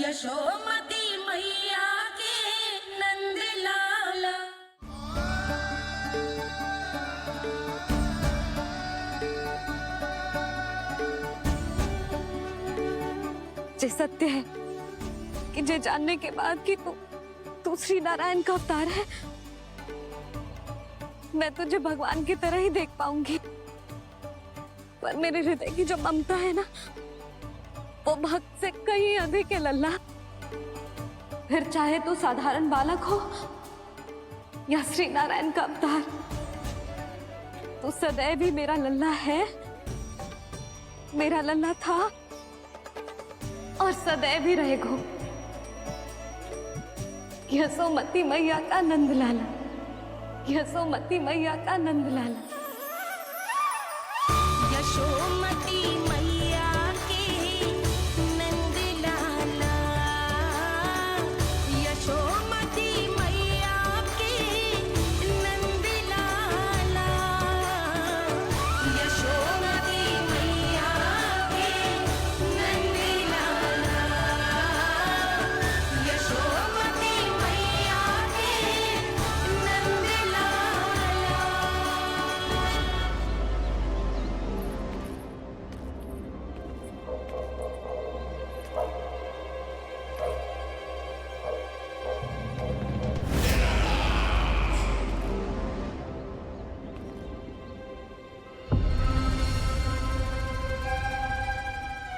यशोमती मैया के नंद लाला। ये सत्य है कि ये जानने के बाद कि तू श्री नारायण का अवतार है, मैं तुझे भगवान की तरह ही देख पाऊंगी। पर मेरे हृदय की जो ममता है ना, वो भक्त से कहीं अधिक है लल्ला। फिर चाहे तू साधारण बालक हो या श्री नारायण का अवतार, तू सदैव ही मेरा लल्ला है, मेरा लल्ला था और सदैव ही रहेगा। यशोमती मैया का नंद लाला, यशोमती मैया का नंद लाला। यशोमती मैया के नंद लाला, यशोमती मैया के नंद लाला, यशोमती मैया के नंद लाला, यशोमती मैया के नंद लाला।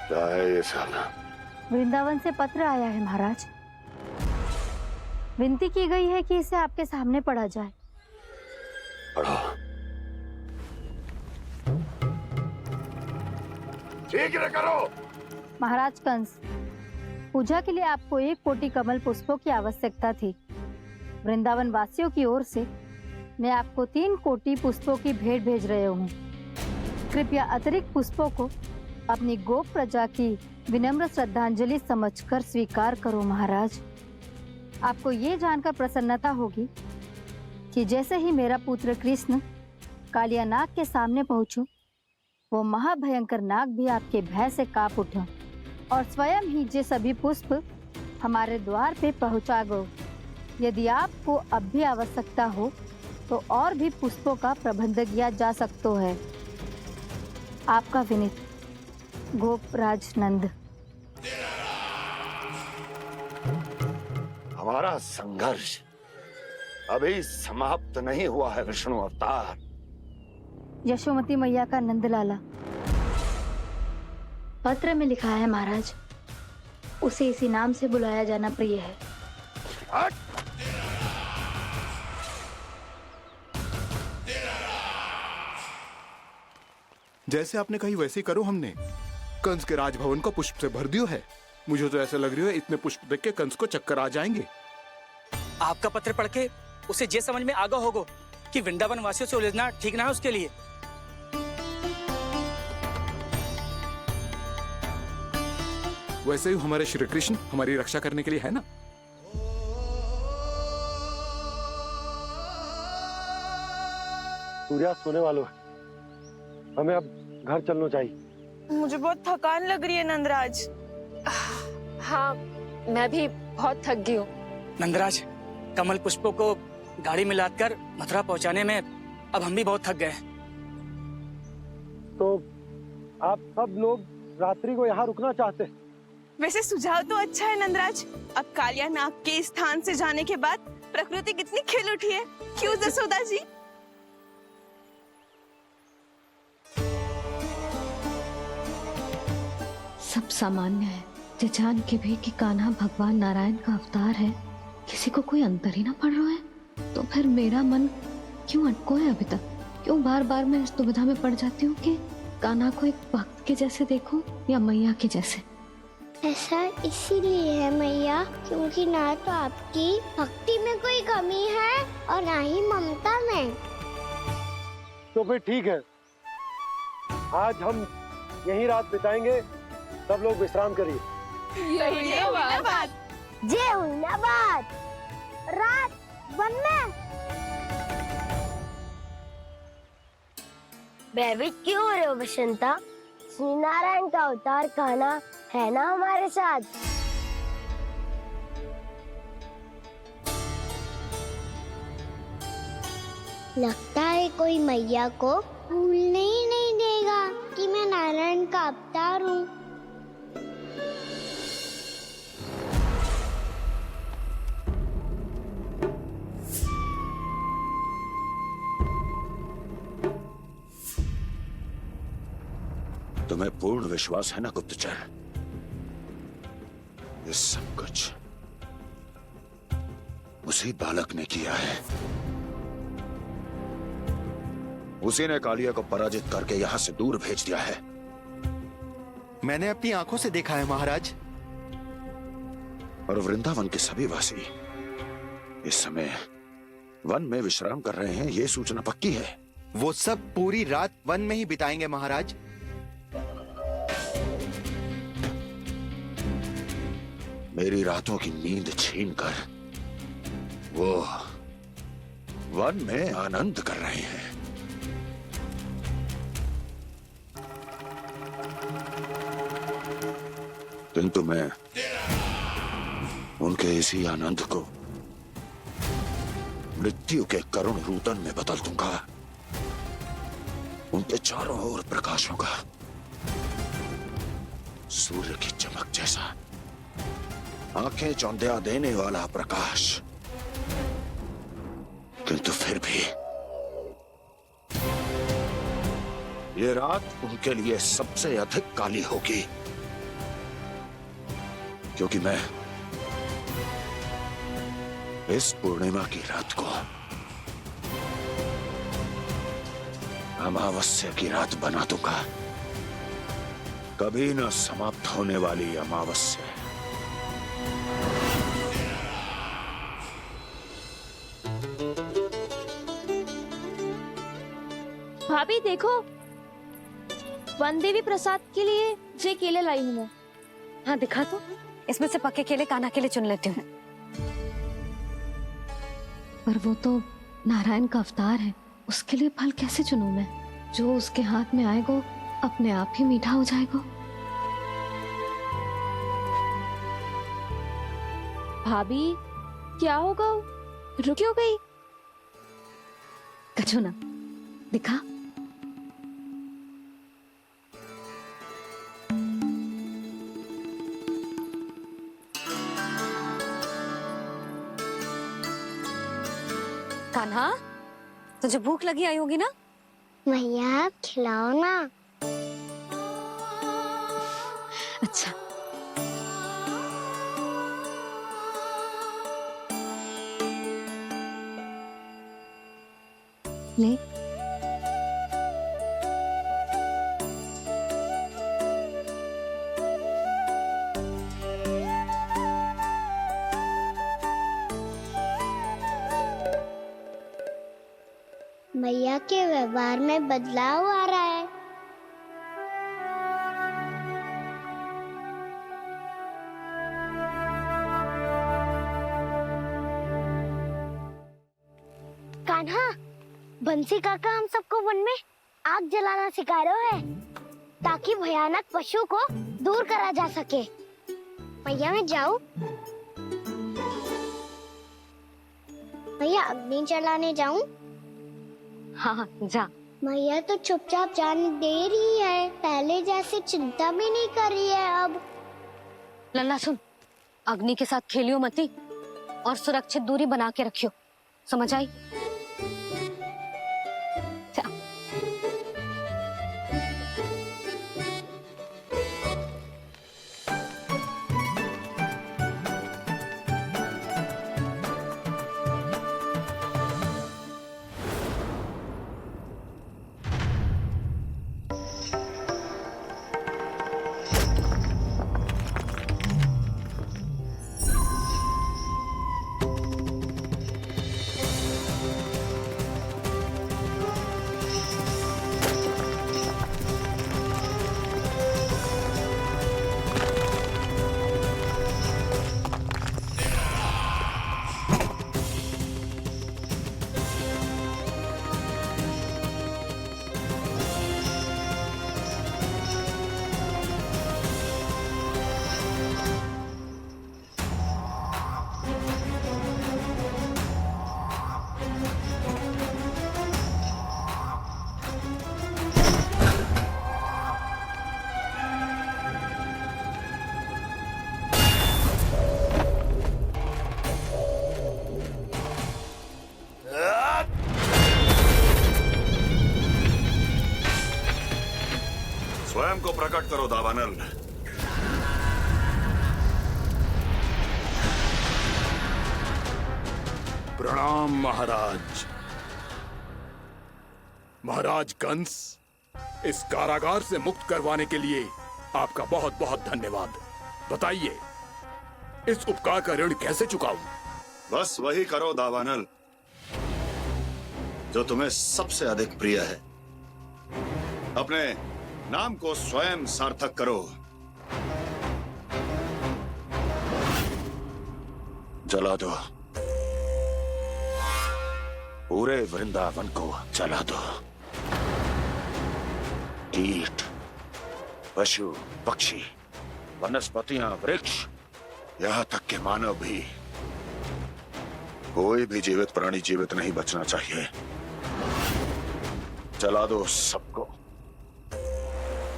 क्या है ये साला? वृंदावन से पत्र आया है महाराज। विनती की गई है कि इसे आपके सामने पढ़ा जाए। पढ़ो। शीघ्र करो। महाराज कंस, पूजा के लिए आपको 1 कोटि कमल पुष्पों की आवश्यकता थी। वृंदावन वासियों की ओर से मैं आपको 3 कोटि पुष्पों की भेंट भेज रहे हूँ। कृपया अतिरिक्त पुष्पों को अपनी गोप प्रजा की विनम्र श्रद्धांजलि समझकर स्वीकार करो महाराज। आपको ये जानकर प्रसन्नता होगी कि जैसे ही मेरा पुत्र कृष्ण कालिया नाग के सामने पहुंचो, वो महाभयंकर नाग भी आपके भय से कांप उठा और स्वयं ही ये सभी पुष्प हमारे द्वार पे पहुंचा गो। यदि आपको अब भी आवश्यकता हो तो और भी पुष्पों का प्रबंध किया जा सकता है। आपका विनीत गोपराज नंद। हमारा संघर्ष अभी समाप्त नहीं हुआ है विष्णु अवतार। यशोमती मैया का नंदलाला। पत्र में लिखा है महाराज, उसे इसी नाम से बुलाया जाना प्रिय है। हट! जैसे आपने कही वैसे ही करो। हमने कंस के राजभवन को पुष्प से भर दियो है। मुझे तो ऐसा लग रही है इतने पुष्प देख के कंस को चक्कर आ जाएंगे। आपका पत्र पढ़ के उसे ये समझ में आगा होगा कि वृंदावन वासियों से उलझना ठीक ना है उसके लिए। वैसे ही हमारे श्री कृष्ण हमारी रक्षा करने के लिए है ना। सूर्यास्त होने वाला है, हमें अब घर चलना चाहिए। मुझे बहुत थकान लग रही है नंदराज। हाँ, मैं भी बहुत थक गई हूँ। नंदराज, कमल पुष्पों को गाड़ी में लादकर मथुरा पहुंचाने में अब हम भी बहुत थक गए। तो आप सब लोग रात्रि को यहाँ रुकना चाहते हैं? वैसे सुझाव तो अच्छा है नंदराज। अब कालिया नाग के स्थान से जाने के बाद प्रकृति कितनी खिल उठी है, क्यों जसोदा जी? सब सामान्य है। ये जान के भी कि कान्हा भगवान नारायण का अवतार है, किसी को कोई अंतर ही ना पड़ रहा है, तो फिर मेरा मन क्यों अटको है अभी तक? क्यों बार बार मैं इस दुविधा में पड़ जाती हूँ कि कान्हा को एक भक्त के जैसे देखूं या मैया के जैसे? ऐसा इसीलिए है मैया, क्योंकि ना तो आपकी भक्ति में कोई कमी है और ना ही ममता में। तो फिर ठीक है, आज हम यहीं रात बिताएंगे। सब लोग विश्राम करिए। जय हुइनाबाद। जय हुइनाबाद। रात वन में भयभीत क्यों हो रहे हो बसंता? श्री नारायण का अवतार कान्हा है ना हमारे साथ। लगता है कोई मैया को भूलने ही नहीं देगा कि मैं नारायण का अवतार हूँ। तुम्हें पूर्ण विश्वास है ना गुप्तचर? ये सब कुछ उसी बालक ने किया है। उसी ने कालिया को पराजित करके यहां से दूर भेज दिया है। मैंने अपनी आंखों से देखा है महाराज। और वृंदावन के सभी वासी इस समय वन में विश्राम कर रहे हैं, ये सूचना पक्की है। वो सब पूरी रात वन में ही बिताएंगे महाराज। मेरी रातों की नींद छीनकर वो वन में आनंद कर रहे हैं। किंतु मैं उनके इसी आनंद को मृत्यु के करुण रूदन में बदल दूंगा। उनके चारों ओर प्रकाश होगा, सूर्य की चमक जैसा, आंखें चौंधिया देने वाला प्रकाश। किंतु फिर भी ये रात उनके लिए सबसे अधिक काली होगी, क्योंकि मैं इस पूर्णिमा की रात को अमावस्या की रात बना दूंगा। कभी न समाप्त होने वाली अमावस्या। भाभी देखो, वन देवी प्रसाद के लिए जे केले लाई हूँ मैं। हाँ दिखा तो, इसमें से पक्के केले कान्हा के लिए चुन लेती हूँ। पर वो तो नारायण का अवतार है, उसके लिए फल कैसे चुनूं मैं? जो उसके हाथ में आएगा अपने आप ही मीठा हो जाएगा। भाभी क्या होगा, रुक क्यों गई? कछू ना, दिखा। कान्हा, तुझे भूख लगी आई होगी ना? मैया खिलाओ ना। अच्छा, ले। मैया के व्यवहार में बदलाव आ रहा है। कान्हा, बंसी काका हम सबको वन में आग जलाना सिखा रहे है, ताकि भयानक पशु को दूर करा जा सके। मैया मैं जाऊं? मैया अग्नि जलाने जाऊं? हाँ जा। मैया तो चुपचाप जाने दे रही है, पहले जैसे चिंता भी नहीं कर रही है अब। लल्ला सुन, अग्नि के साथ खेलियो मती और सुरक्षित दूरी बना के रखियो, समझ आई? जा। को प्रकट करो दावानल। प्रणाम महाराज। महाराज कंस, इस कारागार से मुक्त करवाने के लिए आपका बहुत बहुत धन्यवाद। बताइए, इस उपकार का ऋण कैसे चुकाऊं? बस वही करो दावानल जो तुम्हें सबसे अधिक प्रिय है। अपने नाम को स्वयं सार्थक करो। जला दो, पूरे वृंदावन को जला दो। कीट, पशु, पक्षी, वनस्पतियां, वृक्ष, यहां तक के मानव भी, कोई भी जीवित प्राणी जीवित नहीं बचना चाहिए। जला दो सबको,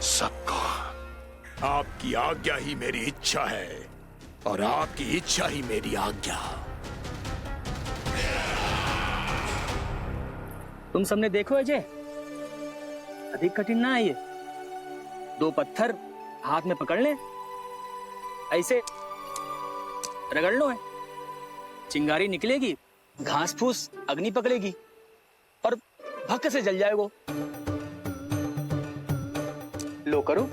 सबको। आपकी आज्ञा ही मेरी इच्छा है और आपकी इच्छा ही मेरी आज्ञा। तुम सबने देखो अजय, अधिक कठिन ना है ये। 2 पत्थर हाथ में पकड़ ले, ऐसे रगड़ लो है, चिंगारी निकलेगी, घास फूस अग्नि पकड़ेगी और भक्क से जल जाएगा। लो करो,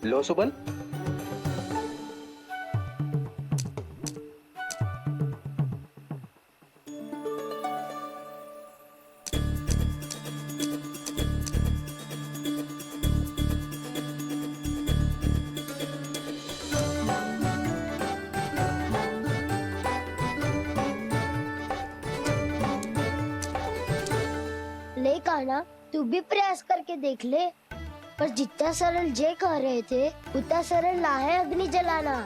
लो सुबल। ले कान्हा, तू भी प्रयास करके देख ले। पर जितना सरल जय कह रहे थे उतना सरल ना है अग्नि जलाना।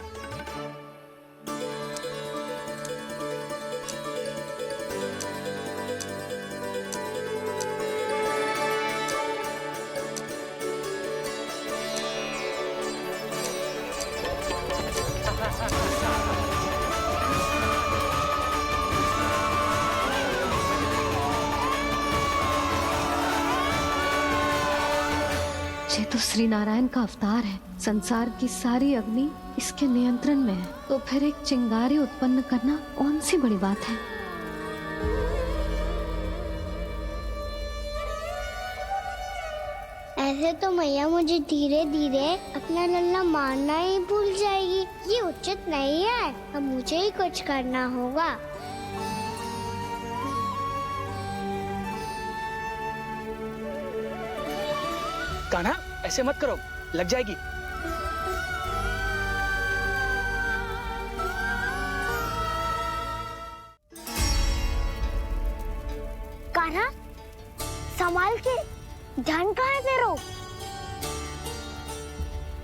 ये तो श्री नारायण का अवतार है। संसार की सारी अग्नि इसके नियंत्रण में है, तो फिर एक चिंगारी उत्पन्न करना कौन सी बड़ी बात है। ऐसे तो मैया मुझे धीरे धीरे अपना लल्ला मारना ही भूल जाएगी। ये उचित नहीं है, अब मुझे ही कुछ करना होगा। कान्हा, ऐसे मत करो, लग जाएगी। कान्हा, संभाल के, ध्यान कहाँ है तेरो?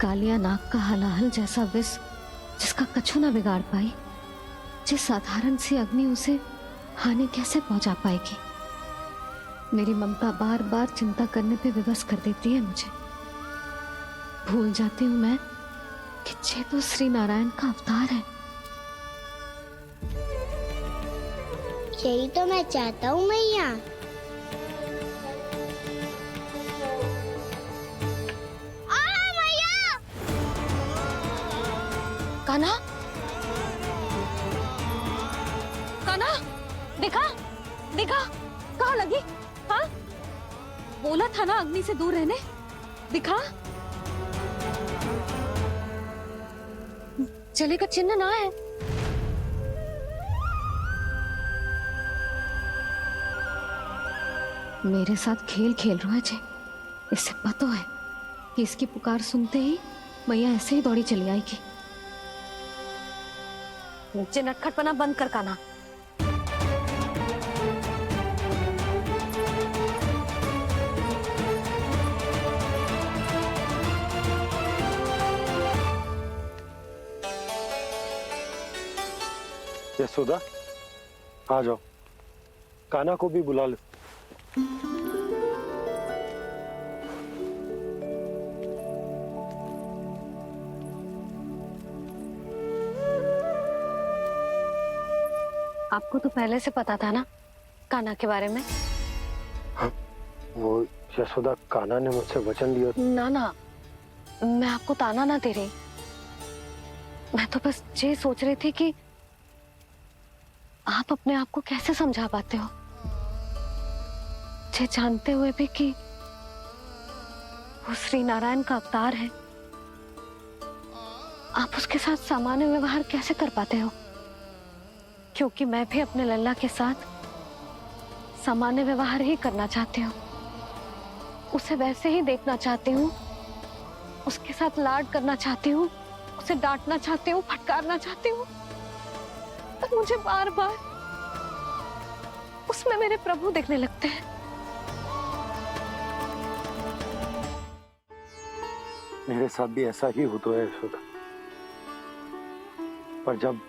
कालिया नाग का हलाहल जैसा विष जिसका कछु ना बिगाड़ पाई, जिस साधारण सी अग्नि उसे हानि कैसे पहुंचा पाएगी। मेरी ममता बार बार चिंता करने पे विवश कर देती है मुझे। भूल जाती हूँ मैं कि ये तो श्री नारायण का अवतार है। यही तो मैं चाहता हूँ मैया। कान्हा, कान्हा, देखा देखा, कहाँ लगी? हाँ, बोला था ना अग्नि से दूर रहने। दिखा, जले का चिन्ह ना है। मेरे साथ खेल खेल रहा है जे। इससे पता है कि इसकी पुकार सुनते ही मैया ऐसे ही दौड़ी चली आएगी। नीचे नटखटपना बंद कर कान्हा। यशोदा, आ जाओ, कान्हा को भी बुला लो। आपको तो पहले से पता था ना कान्हा के बारे में? हाँ, वो यशोदा कान्हा ने मुझसे वचन लिया। ना ना, मैं आपको ताना ना दे रही। मैं तो बस ये सोच रही थी कि आप अपने आप को कैसे समझा पाते हो, ये जानते हुए भी कि वो श्री नारायण का अवतार है। आप उसके साथ सामान्य व्यवहार कैसे कर पाते हो? क्योंकि मैं भी अपने लल्ला के साथ सामान्य व्यवहार ही करना चाहती हूँ, उसे वैसे ही देखना चाहती हूँ, उसके साथ लाड करना चाहती हूँ, उसे डांटना चाहती हूँ, फटकारना चाहती हूँ, पर मुझे बार बार उसमें मेरे प्रभु दिखने लगते हैं। मेरे साथ भी ऐसा ही होता है यशोदा। पर जब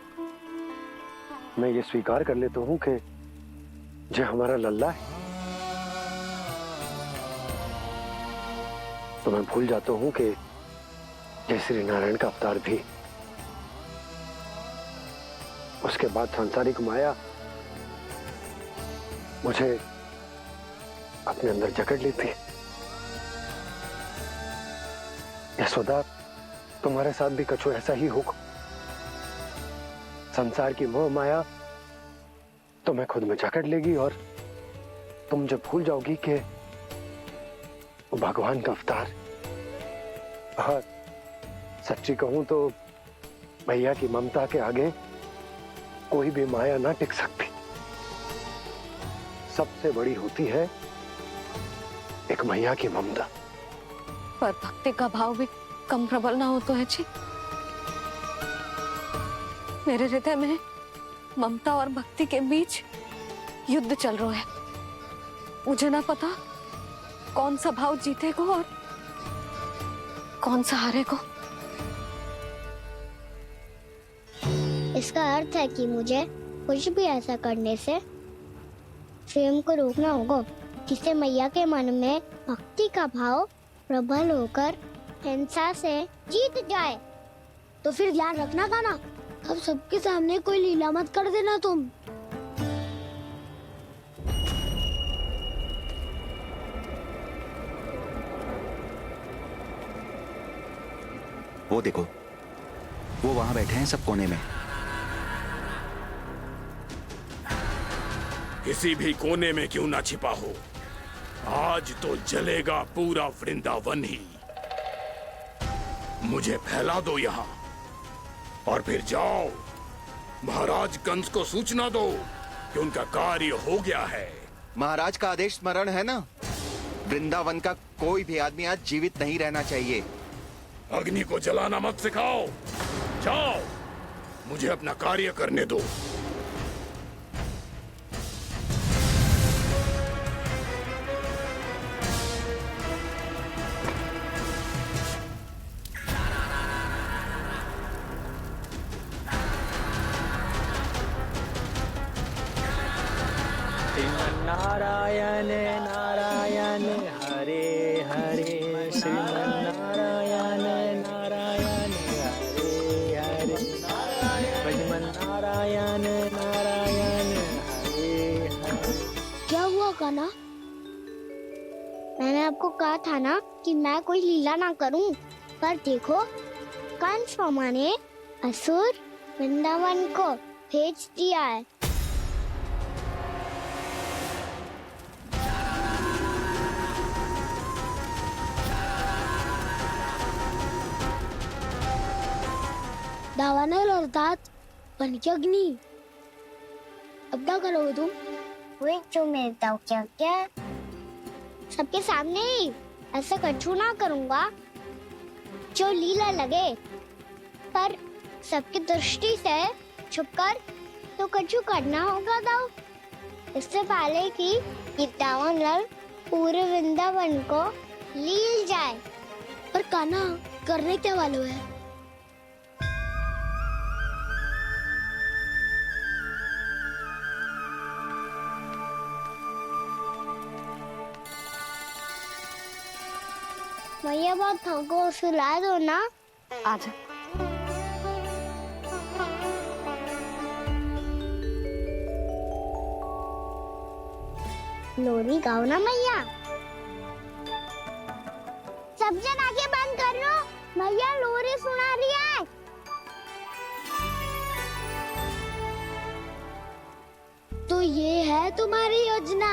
मैं ये स्वीकार कर लेता हूँ कि जो हमारा लल्ला है, तो मैं भूल जाता हूँ कि जय श्री नारायण का अवतार भी। उसके बाद सांसारिक माया मुझे अपने अंदर जकड़ लेती है। यशोदा, तुम्हारे साथ भी कछु ऐसा ही होगा। संसार की मोह माया तुम्हें खुद में जकड़ लेगी और तुम जब भूल जाओगी कि वो भगवान का अवतार। और सच्ची कहूं तो भैया की ममता के आगे कोई भी माया ना टिक सकती। सबसे बड़ी होती है एक मैया की ममता। पर भक्ति का भाव भी कम प्रबल ना हो तो है जी। मेरे हृदय में ममता और भक्ति के बीच युद्ध चल रहा है। मुझे ना पता कौन सा भाव जीतेगा और कौन सा हारेगा। इसका अर्थ है कि मुझे कुछ भी ऐसा करने से स्वयं को रोकना होगा जिससे मैया के मन में भक्ति का भाव प्रबल होकर हिंसा से जीत जाए। तो फिर ध्यान रखना कान्हा, अब सबके सामने कोई लीला मत कर देना तुम। वो देखो, वो वहां बैठे हैं सब कोने में। किसी भी कोने में क्यों ना छिपा हो, आज तो जलेगा पूरा वृंदावन ही। मुझे फैला दो यहाँ और फिर जाओ महाराज कंस को सूचना दो कि उनका कार्य हो गया है। महाराज का आदेश स्मरण है ना, वृंदावन का कोई भी आदमी आज जीवित नहीं रहना चाहिए। अग्नि को जलाना मत सिखाओ, जाओ मुझे अपना कार्य करने दो। नारायण नारायण हरे हरे, श्रीमन्नारायण नारायण हरे हरे, श्रीमन्नारायण नारायण हरे हरे। क्या हुआ कान्हा? मैंने आपको कहा था ना कि मैं कोई लीला ना करूं, पर देखो कंस मामा ने असुर वृंदावन को भेज दिया है। दावानल और दांत बन के अग्नि। अब क्या करोगे तुम? वही जो मेरे दाव क्या क्या सबके सामने ही ऐसा कछु ना करूंगा जो लीला लगे, पर सबकी दृष्टि से छुपकर तो कछु करना होगा दाव। इससे पहले कि ये दावानल पूरे वृंदावन को लील जाए। पर कान्हा करने क्या वाले है? भैया बहुत थको, सुला दो ना। आजा। लोरी गाओ ना मैया। सब जन आंखें बंद कर लो, मैया लोरी सुना रही है। तो ये है तुम्हारी योजना।